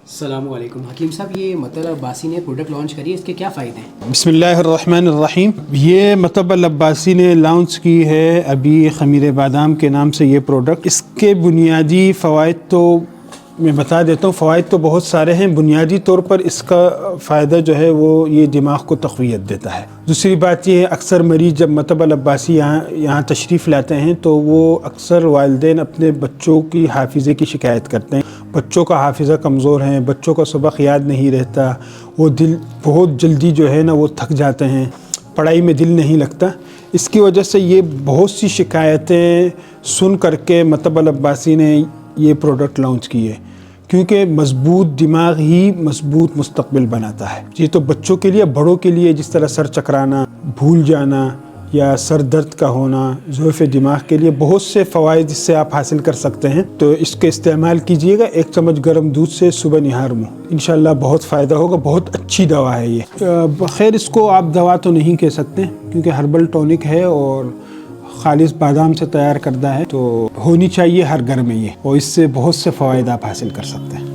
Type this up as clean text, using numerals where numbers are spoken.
السلام علیکم حکیم صاحب، یہ مطلب عباسی نے پروڈکٹ لانچ کری ہے، اس کے کیا فائدے ہیں؟ بسم اللہ الرحمن الرحیم۔ یہ مطب العباسی نے لانچ کی ہے ابھی خمیر بادام کے نام سے یہ پروڈکٹ۔ اس کے بنیادی فوائد تو میں بتا دیتا ہوں، فوائد تو بہت سارے ہیں۔ بنیادی طور پر اس کا فائدہ جو ہے وہ یہ دماغ کو تقویت دیتا ہے۔ دوسری بات یہ ہے، اکثر مریض جب مطب العباسی یہاں تشریف لاتے ہیں تو وہ اکثر والدین اپنے بچوں کی حافظے کی شکایت کرتے ہیں۔ بچوں کا حافظہ کمزور ہے، بچوں کا سبق یاد نہیں رہتا، وہ دل بہت جلدی جو ہے نا وہ تھک جاتے ہیں، پڑھائی میں دل نہیں لگتا۔ اس کی وجہ سے یہ بہت سی شکایتیں سن کر کے مطب العباسی نے یہ پروڈکٹ لانچ کی ہے، کیونکہ مضبوط دماغ ہی مضبوط مستقبل بناتا ہے۔ یہ تو بچوں کے لیے، بڑوں کے لیے جس طرح سر چکرانا، بھول جانا یا سر درد کا ہونا، ضعف دماغ کے لیے بہت سے فوائد اس سے آپ حاصل کر سکتے ہیں۔ تو اس کے استعمال کیجئے گا 1 چمچ گرم دودھ سے صبح نہار منہ، انشاءاللہ بہت فائدہ ہوگا۔ بہت اچھی دوا ہے یہ۔ خیر اس کو آپ دوا تو نہیں کہہ سکتے کیونکہ ہربل ٹونک ہے اور خالص بادام سے تیار کردہ ہے، تو ہونی چاہیے ہر گھر میں یہ، اور اس سے بہت سے فوائد آپ حاصل کر سکتے ہیں۔